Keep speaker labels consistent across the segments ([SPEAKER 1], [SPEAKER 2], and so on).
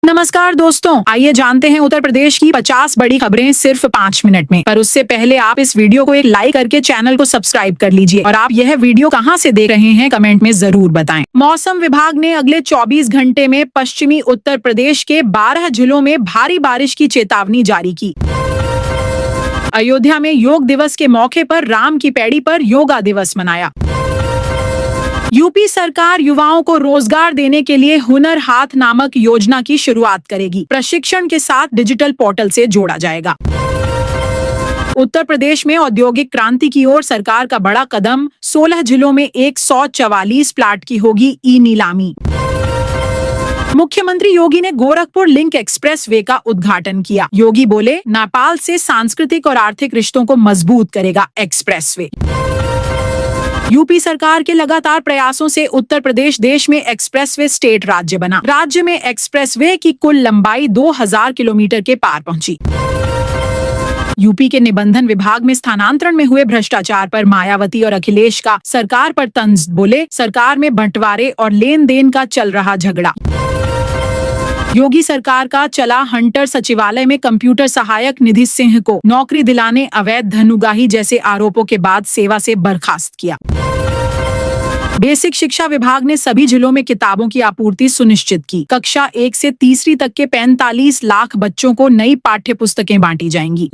[SPEAKER 1] नमस्कार दोस्तों, आइए जानते हैं उत्तर प्रदेश की 50 बड़ी खबरें सिर्फ 5 मिनट में। पर उससे पहले आप इस वीडियो को एक लाइक करके चैनल को सब्सक्राइब कर लीजिए और आप यह वीडियो कहां से देख रहे हैं कमेंट में जरूर बताएं। मौसम विभाग ने अगले 24 घंटे में पश्चिमी उत्तर प्रदेश के 12 जिलों में भारी बारिश की चेतावनी जारी की। अयोध्या में योग दिवस के मौके पर राम की पैड़ी पर योगा दिवस मनाया। यूपी सरकार युवाओं को रोजगार देने के लिए हुनर हाथ नामक योजना की शुरुआत करेगी। प्रशिक्षण के साथ डिजिटल पोर्टल से जोड़ा जाएगा। उत्तर प्रदेश में औद्योगिक क्रांति की ओर सरकार का बड़ा कदम। 16 जिलों में 144 प्लाट की होगी ई नीलामी। मुख्यमंत्री योगी ने गोरखपुर लिंक एक्सप्रेस वे का उद्घाटन किया। योगी बोले, नेपाल से सांस्कृतिक और आर्थिक रिश्तों को मजबूत करेगा एक्सप्रेस वे। यूपी सरकार के लगातार प्रयासों से उत्तर प्रदेश देश में एक्सप्रेसवे स्टेट राज्य बना। राज्य में एक्सप्रेसवे की कुल लंबाई 2000 किलोमीटर के पार पहुंची। यूपी के निबंधन विभाग में स्थानांतरण में हुए भ्रष्टाचार पर मायावती और अखिलेश का सरकार पर तंज। बोले, सरकार में बंटवारे और लेन देन का चल रहा झगड़ा। योगी सरकार का चला हंटर सचिवालय में कंप्यूटर सहायक निधि सिंह को नौकरी दिलाने, अवैध धन उगाही जैसे आरोपों के बाद सेवा से बर्खास्त किया। बेसिक शिक्षा विभाग ने सभी जिलों में किताबों की आपूर्ति सुनिश्चित की। कक्षा 1 से तीसरी तक के 45 लाख बच्चों को नई पाठ्य पुस्तकें बांटी जाएंगी।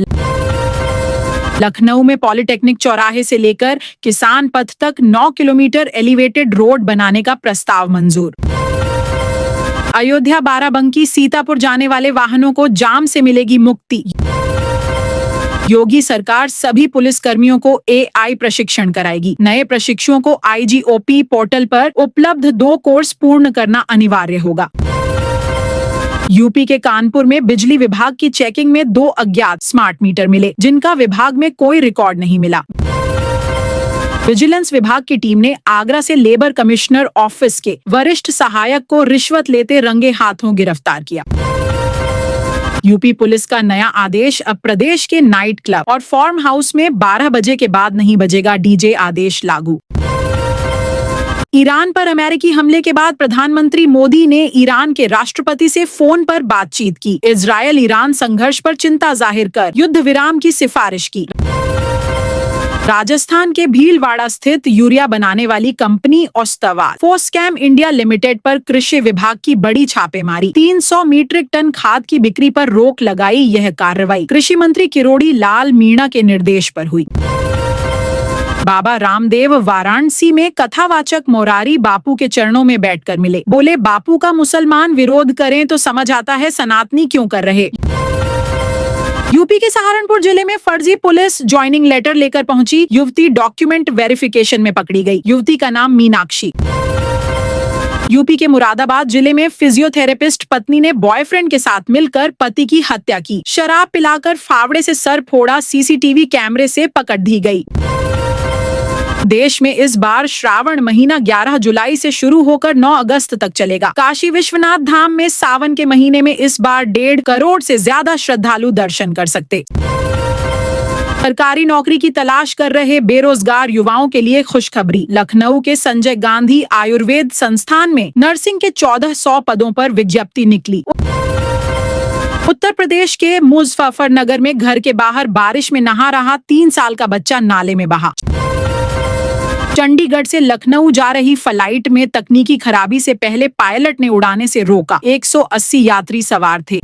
[SPEAKER 1] लखनऊ में पॉलिटेक्निक चौराहे से लेकर किसान पथ तक 9 किलोमीटर एलिवेटेड रोड बनाने का प्रस्ताव मंजूर। अयोध्या बाराबंकी सीतापुर जाने वाले वाहनों को जाम से मिलेगी मुक्ति। योगी सरकार सभी पुलिस कर्मियों को AI प्रशिक्षण कराएगी। नए प्रशिक्षुओं को IGOP पोर्टल पर उपलब्ध 2 कोर्स पूर्ण करना अनिवार्य होगा। यूपी के कानपुर में बिजली विभाग की चेकिंग में 2 अज्ञात स्मार्ट मीटर मिले, जिनका विभाग में कोई रिकॉर्ड नहीं मिला। विजिलेंस विभाग की टीम ने आगरा से लेबर कमिश्नर ऑफिस के वरिष्ठ सहायक को रिश्वत लेते रंगे हाथों गिरफ्तार किया। यूपी पुलिस का नया आदेश। अब प्रदेश के नाइट क्लब और फार्म हाउस में 12 बजे के बाद नहीं बजेगा डीजे, आदेश लागू। ईरान पर अमेरिकी हमले के बाद प्रधानमंत्री मोदी ने ईरान के राष्ट्रपति से फोन पर बातचीत की। इजरायल ईरान संघर्ष पर चिंता जाहिर कर युद्ध विराम की सिफारिश की। राजस्थान के भीलवाड़ा स्थित यूरिया बनाने वाली कंपनी ओस्तावाल फोस्कैम इंडिया लिमिटेड पर कृषि विभाग की बड़ी छापेमारी। 300 मीट्रिक टन खाद की बिक्री पर रोक लगाई। यह कार्रवाई कृषि मंत्री किरोड़ी लाल मीणा के निर्देश पर हुई। बाबा रामदेव वाराणसी में कथावाचक मोरारी बापू के चरणों में बैठकर मिले। बोले, बापू का मुसलमान विरोध करें तो समझ आता है सनातनी क्यों कर रहे। यूपी के सहारनपुर जिले में फर्जी पुलिस ज्वाइनिंग लेटर लेकर पहुंची युवती डॉक्यूमेंट वेरिफिकेशन में पकड़ी गई। युवती का नाम मीनाक्षी। यूपी के मुरादाबाद जिले में फिजियोथेरेपिस्ट पत्नी ने बॉयफ्रेंड के साथ मिलकर पति की हत्या की। शराब पिलाकर फावड़े से सर फोड़ा, CCTV कैमरे से पकड़ दी गई। देश में इस बार श्रावण महीना 11 जुलाई से शुरू होकर 9 अगस्त तक चलेगा। काशी विश्वनाथ धाम में सावन के महीने में इस बार 1.5 करोड़ से ज्यादा श्रद्धालु दर्शन कर सकते। सरकारी नौकरी की तलाश कर रहे बेरोजगार युवाओं के लिए खुशखबरी। लखनऊ के संजय गांधी आयुर्वेद संस्थान में नर्सिंग के 1400 पदों पर विज्ञप्ति निकली। उत्तर प्रदेश के मुजफ्फरनगर में घर के बाहर बारिश में नहा रहा 3 साल का बच्चा नाले में बहा। चंडीगढ़ से लखनऊ जा रही फ्लाइट में तकनीकी खराबी से पहले पायलट ने उड़ाने से रोका। 180 यात्री सवार थे।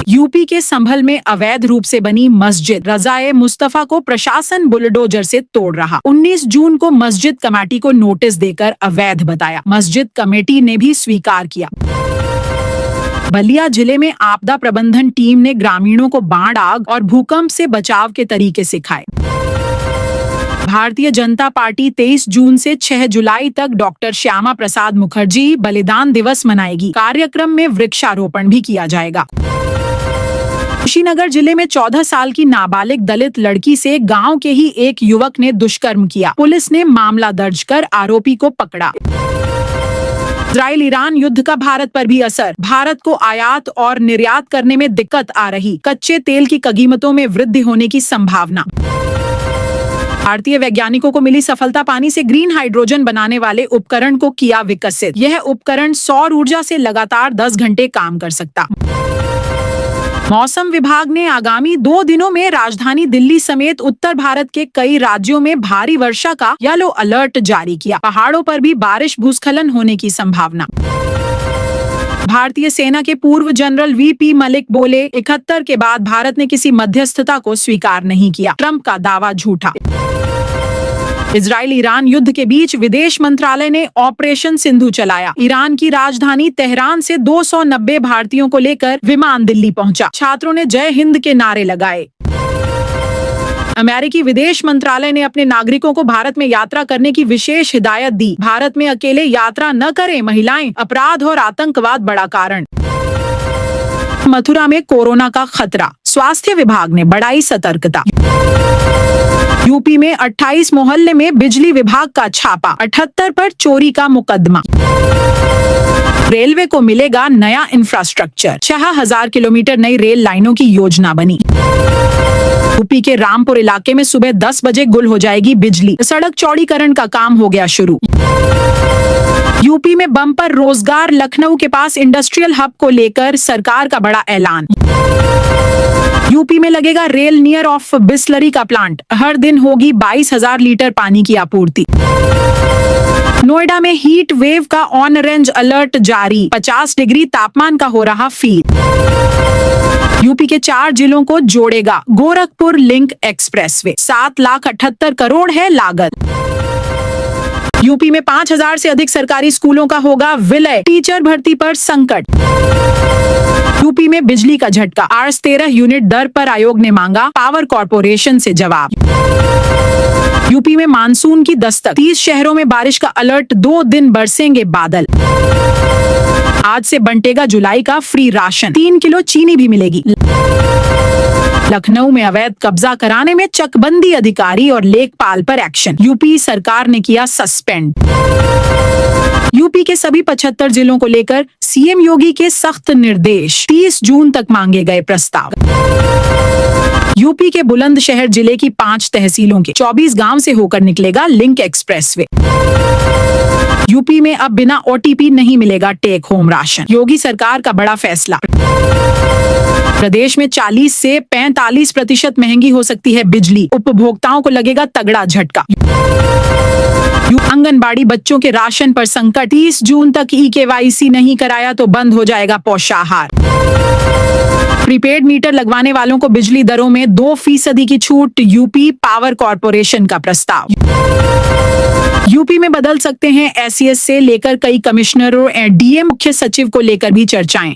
[SPEAKER 1] यूपी के संभल में अवैध रूप से बनी मस्जिद रज़ाए मुस्तफा को प्रशासन बुलडोजर से तोड़ रहा। 19 जून को मस्जिद कमेटी को नोटिस देकर अवैध बताया। मस्जिद कमेटी ने भी स्वीकार किया। बलिया जिले में आपदा प्रबंधन टीम ने ग्रामीणों को बाढ़, आग और भूकंप से बचाव के तरीके सिखाए। भारतीय जनता पार्टी 23 जून से 6 जुलाई तक डॉक्टर श्यामा प्रसाद मुखर्जी बलिदान दिवस मनाएगी। कार्यक्रम में वृक्षारोपण भी किया जाएगा। कुशीनगर जिले में 14 साल की नाबालिग दलित लड़की से गांव के ही एक युवक ने दुष्कर्म किया। पुलिस ने मामला दर्ज कर आरोपी को पकड़ा। इजराइल ईरान युद्ध का भारत पर भी असर। भारत को आयात और निर्यात करने में दिक्कत आ रही। कच्चे तेल की कीमतों में वृद्धि होने की संभावना। भारतीय वैज्ञानिकों को मिली सफलता, पानी से ग्रीन हाइड्रोजन बनाने वाले उपकरण को किया विकसित। यह उपकरण सौर ऊर्जा से लगातार 10 घंटे काम कर सकता। मौसम विभाग ने आगामी 2 दिनों में राजधानी दिल्ली समेत उत्तर भारत के कई राज्यों में भारी वर्षा का येलो अलर्ट जारी किया। पहाड़ों पर भी बारिश, भूस्खलन होने की संभावना। भारतीय सेना के पूर्व जनरल वीपी मलिक बोले, 71 के बाद भारत ने किसी मध्यस्थता को स्वीकार नहीं किया। ट्रंप का दावा झूठा। इजराइल ईरान युद्ध के बीच विदेश मंत्रालय ने ऑपरेशन सिंधु चलाया। ईरान की राजधानी तेहरान से 290 भारतीयों को लेकर विमान दिल्ली पहुंचा। छात्रों ने जय हिंद के नारे लगाए। अमेरिकी विदेश मंत्रालय ने अपने नागरिकों को भारत में यात्रा करने की विशेष हिदायत दी। भारत में अकेले यात्रा न करें। महिलाएं, अपराध और आतंकवाद बड़ा कारण। मथुरा में कोरोना का खतरा, स्वास्थ्य विभाग ने बढ़ाई सतर्कता। यूपी में 28 मोहल्ले में बिजली विभाग का छापा, 78 पर चोरी का मुकदमा। रेलवे को मिलेगा नया इंफ्रास्ट्रक्चर, 6000 किलोमीटर नई रेल लाइनों की योजना बनी। यूपी के रामपुर इलाके में सुबह 10 बजे गुल हो जाएगी बिजली। सड़क चौड़ीकरण का काम हो गया शुरू। यूपी में बम्पर रोजगार, लखनऊ के पास इंडस्ट्रियल हब को लेकर सरकार का बड़ा ऐलान। यूपी में लगेगा रेल नियर ऑफ बिस्लरी का प्लांट, हर दिन होगी 22,000 लीटर पानी की आपूर्ति। नोएडा में हीट वेव का ऑरेंज अलर्ट जारी, 50 डिग्री तापमान का हो रहा फील। यूपी के 4 जिलों को जोड़ेगा गोरखपुर लिंक एक्सप्रेसवे, 7,78 करोड़ है लागत। यूपी में 5,000 से अधिक सरकारी स्कूलों का होगा विलय, टीचर भर्ती पर संकट। यूपी में बिजली का झटका, आर्स 13 यूनिट दर पर आयोग ने मांगा पावर कॉर्पोरेशन से जवाब। यूपी में मानसून की दस्तक, 30 शहरों में बारिश का अलर्ट, 2 दिन बरसेंगे बादल। आज से बंटेगा जुलाई का फ्री राशन, 3 किलो चीनी भी मिलेगी। लखनऊ में अवैध कब्जा कराने में चकबंदी अधिकारी और लेखपाल पर एक्शन, यूपी सरकार ने किया सस्पेंड। यूपी के सभी 75 जिलों को लेकर सीएम योगी के सख्त निर्देश, 30 जून तक मांगे गए प्रस्ताव। यूपी के बुलंदशहर जिले की 5 तहसीलों के 24 गांव से होकर निकलेगा लिंक एक्सप्रेसवे। यूपी में अब बिना ओटीपी नहीं मिलेगा टेक होम राशन, योगी सरकार का बड़ा फैसला। प्रदेश में 40 से 45% महंगी हो सकती है बिजली, उपभोक्ताओं को लगेगा तगड़ा झटका। आंगनबाड़ी बच्चों के राशन पर संकट, 30 जून तक ई-केवाईसी नहीं कराया तो बंद हो जाएगा पोषाहार। प्रीपेड मीटर लगवाने वालों को बिजली दरों में 2% की छूट, यूपी पावर कॉर्पोरेशन का प्रस्ताव। यूपी में बदल सकते हैं एसईएस से लेकर कई कमिश्नरों और डीएम, मुख्य सचिव को लेकर भी चर्चाएं।